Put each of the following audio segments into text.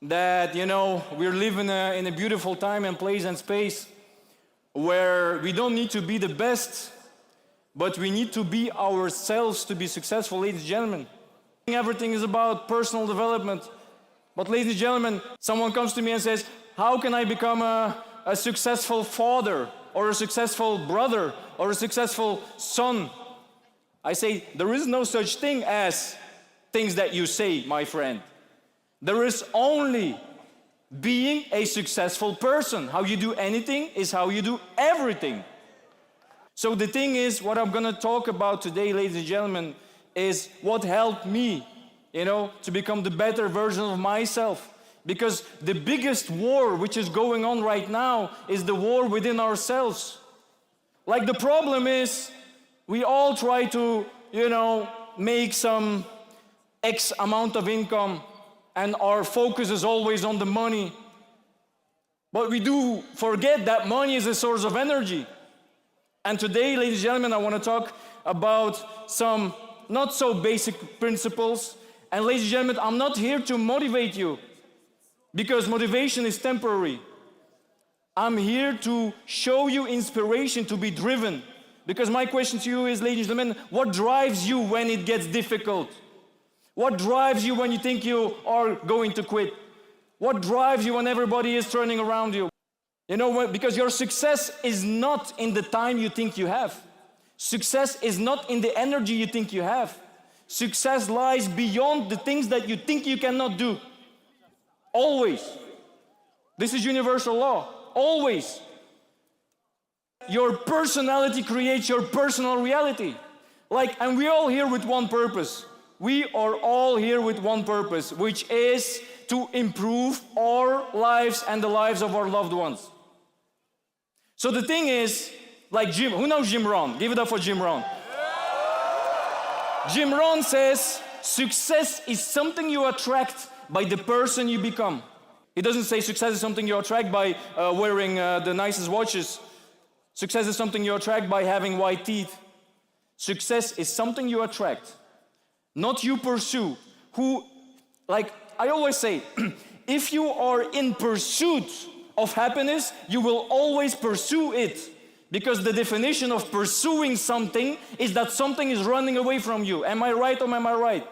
that, we're living in a beautiful time and place and space where we don't need to be the best, but we need to be ourselves to be successful, ladies and gentlemen. Everything is about personal development. But ladies and gentlemen, someone comes to me and says, how can I become a successful father or a successful brother or a successful son? I say, there is no such thing as things that you say, my friend. There is only being a successful person. How you do anything is how you do everything. So the thing is, what I'm going to talk about today, ladies and gentlemen, is what helped me, to become the better version of myself. Because the biggest war which is going on right now is the war within ourselves. Like, the problem is, we all try to, make some X amount of income, and our focus is always on the money. But we do forget that money is a source of energy. And today, ladies and gentlemen, I want to talk about some not so basic principles. And ladies and gentlemen, I'm not here to motivate you, because motivation is temporary. I'm here to show you inspiration to be driven. Because my question to you is, ladies and gentlemen, what drives you when it gets difficult? What drives you when you think you are going to quit? What drives you when everybody is turning around you? Because your success is not in the time you think you have. Success is not in the energy you think you have. Success lies beyond the things that you think you cannot do. Always. This is universal law. Always. Your personality creates your personal reality. And we're all here with one purpose. We are all here with one purpose, which is to improve our lives and the lives of our loved ones. So the thing is, Jim, who knows Jim Rohn? Give it up for Jim Rohn. Jim Rohn says, success is something you attract by the person you become. He doesn't say success is something you attract by wearing the nicest watches. Success is something you attract by having white teeth. Success is something you attract, not you pursue. I always say, if you are in pursuit of happiness, you will always pursue it. Because the definition of pursuing something is that something is running away from you. Am I right or am I right?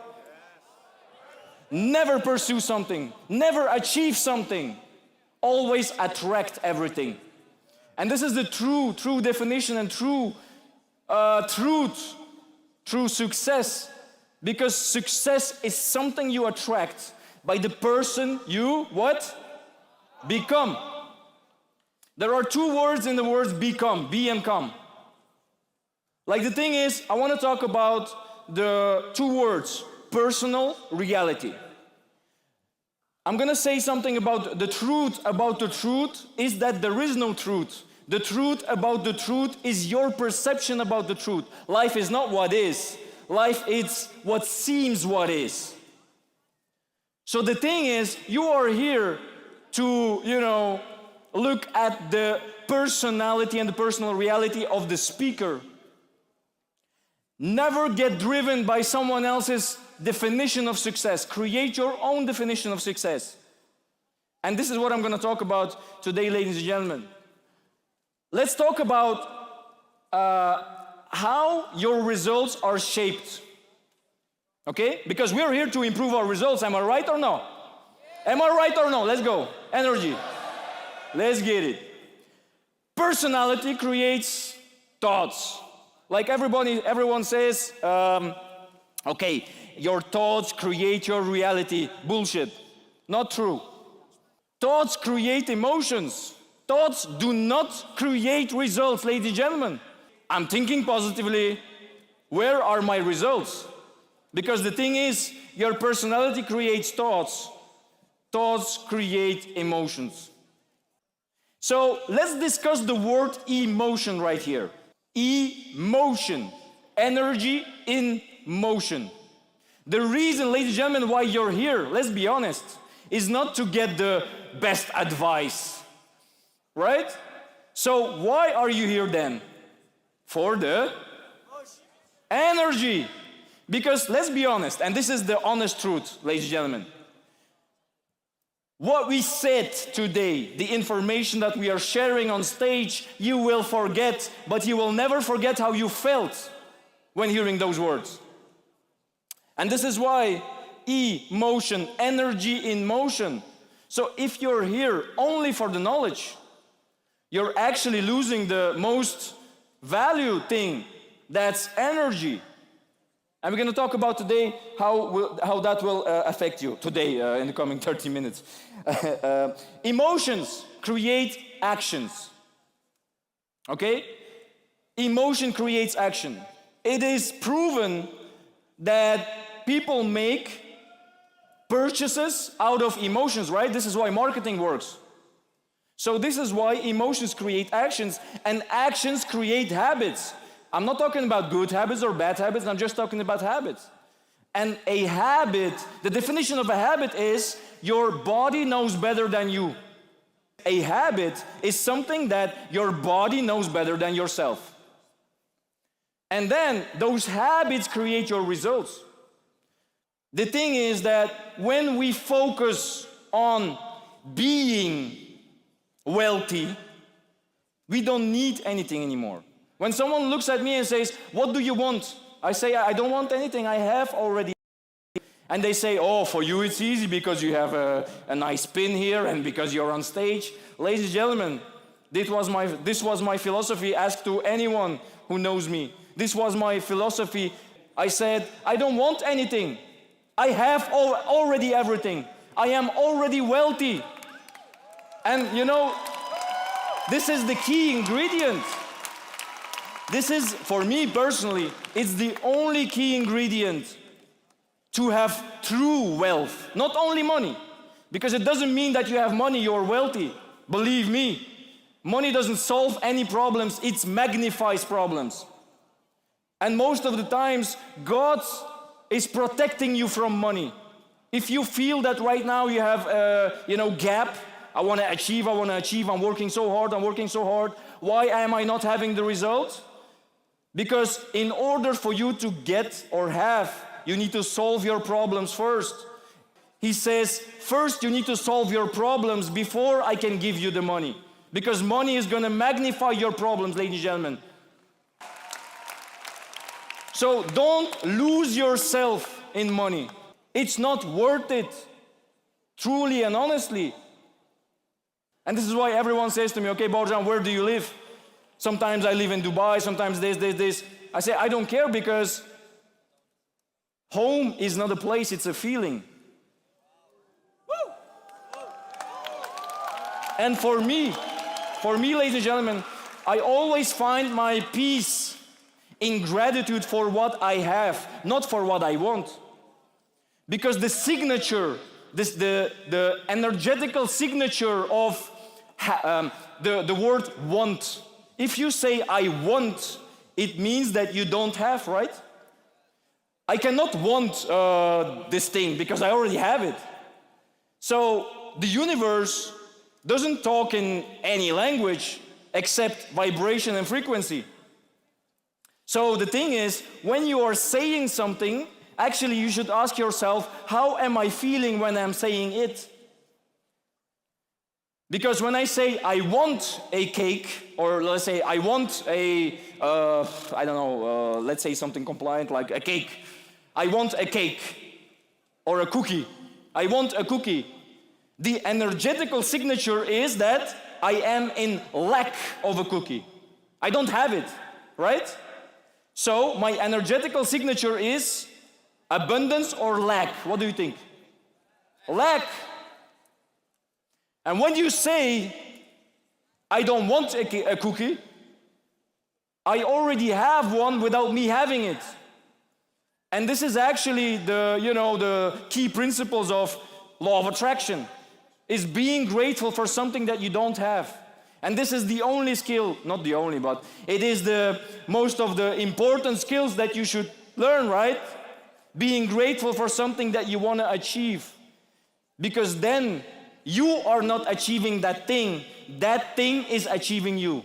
Never pursue something. Never achieve something. Always attract everything. And this is the true definition and true truth, true success. Because success is something you attract by the person you, what? Become. There are two words in the words become, be and come. The thing is, I want to talk about the two words, personal reality. I'm going to say something about the truth is that there is no truth. The truth about the truth is your perception about the truth. Life is not what is. Life is what seems what is. So the thing is, you are here to, look at the personality and the personal reality of the speaker. Never get driven by someone else's definition of success. Create your own definition of success. And this is what I'm going to talk about today, ladies and gentlemen. Let's talk about how your results are shaped. Okay? Because we're here to improve our results. Am I right or no? Am I right or no? Let's go. Energy. Let's get it. Personality creates thoughts. Everyone says, okay, your thoughts create your reality. Bullshit. Not true. Thoughts create emotions. Thoughts do not create results, ladies and gentlemen. I'm thinking positively. Where are my results? Because the thing is, your personality creates thoughts. Thoughts create emotions. So let's discuss the word emotion right here. Emotion. Energy in motion. The reason, ladies and gentlemen, why you're here, let's be honest, is not to get the best advice. Right? So why are you here then? For the energy. Because let's be honest, and this is the honest truth, ladies and gentlemen. What we said today, the information that we are sharing on stage, you will forget, but you will never forget how you felt when hearing those words. And this is why emotion, energy in motion. So if you're here only for the knowledge, you're actually losing the most valued thing, that's energy. And we're going to talk about today how that will affect you today in the coming 30 minutes. Emotions create actions. Okay? Emotion creates action. It is proven that people make purchases out of emotions, right? This is why marketing works. So this is why emotions create actions, and actions create habits. I'm not talking about good habits or bad habits, I'm just talking about habits. And a habit, the definition of a habit is your body knows better than you. A habit is something that your body knows better than yourself. And then those habits create your results. The thing is that when we focus on being wealthy, we don't need anything anymore. When someone looks at me and says, "What do you want?" I say, "I don't want anything, I have already." And they say, "Oh, for you it's easy because you have a nice pin here and because you're on stage." Ladies and gentlemen, this was my philosophy. Ask to anyone who knows me. This was my philosophy. I said, I don't want anything. I have already everything. I am already wealthy. And you know, this is the key ingredient. This is, for me personally, it's the only key ingredient to have true wealth. Not only money, because it doesn't mean that you have money, you're wealthy. Believe me, money doesn't solve any problems, it magnifies problems. And most of the times, God is protecting you from money. If you feel that right now you have a gap, I want to achieve, I'm working so hard, why am I not having the result? Because in order for you to get or have, you need to solve your problems first. He says, first you need to solve your problems before I can give you the money. Because money is going to magnify your problems, ladies and gentlemen. So don't lose yourself in money. It's not worth it, truly and honestly. And this is why everyone says to me, "Okay, Baurjan, where do you live?" Sometimes I live in Dubai, sometimes this. I say, I don't care, because home is not a place, it's a feeling. Woo! And for me, ladies and gentlemen, I always find my peace in gratitude for what I have, not for what I want. Because the signature, the energetical signature of the word want, if you say I want, it means that you don't have, right? I cannot want this thing because I already have it. So the universe doesn't talk in any language except vibration and frequency. So the thing is, when you are saying something, actually you should ask yourself, how am I feeling when I'm saying it? Because when I say I want a cake, or let's say I want a, let's say something compliant like a cake. I want a cake or a cookie. I want a cookie. The energetical signature is that I am in lack of a cookie. I don't have it, right? So my energetical signature is abundance or lack. What do you think? Lack. And when you say, I don't want a cookie, I already have one without me having it. And this is actually the key principles of law of attraction, is being grateful for something that you don't have. And this is the only skill, not the only, but it is the most of the important skills that you should learn, right? Being grateful for something that you want to achieve. Because then you are not achieving that thing is achieving you.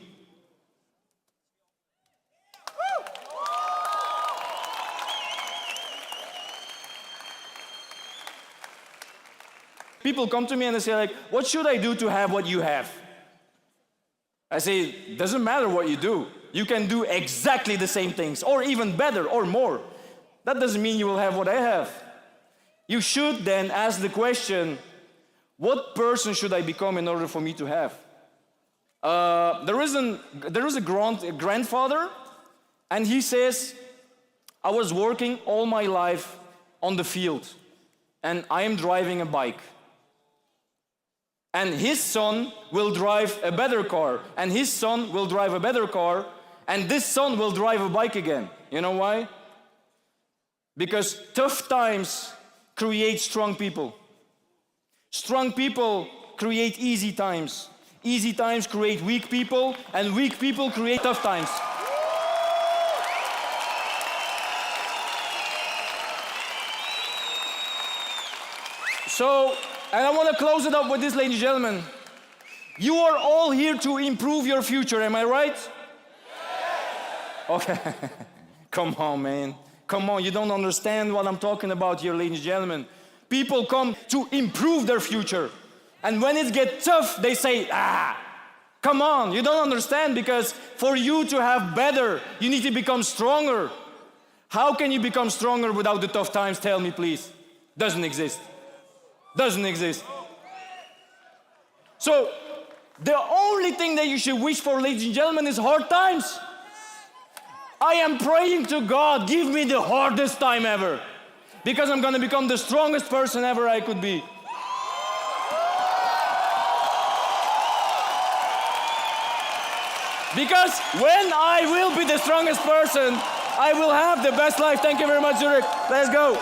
People come to me and they say like, what should I do to have what you have? I say, doesn't matter what you do. You can do exactly the same things, or even better, or more. That doesn't mean you will have what I have. You should then ask the question, what person should I become in order for me to have? There is a grandfather, and he says, I was working all my life on the field, and I am driving a bike. And his son will drive a better car, and his son will drive a better car, and this son will drive a bike again. You know why? Because tough times create strong people. Strong people create easy times. Easy times create weak people, and weak people create tough times. So, and I want to close it up with this, ladies and gentlemen. You are all here to improve your future, am I right? Okay. Come on, man. Come on, you don't understand what I'm talking about here, ladies and gentlemen. People come to improve their future. And when it gets tough, they say, come on, you don't understand, because for you to have better, you need to become stronger. How can you become stronger without the tough times? Tell me, please. Doesn't exist. Doesn't exist. So, the only thing that you should wish for, ladies and gentlemen, is hard times. I am praying to God, give me the hardest time ever, because I'm going to become the strongest person ever I could be. Because when I will be the strongest person, I will have the best life. Thank you very much, Zurich. Let's go.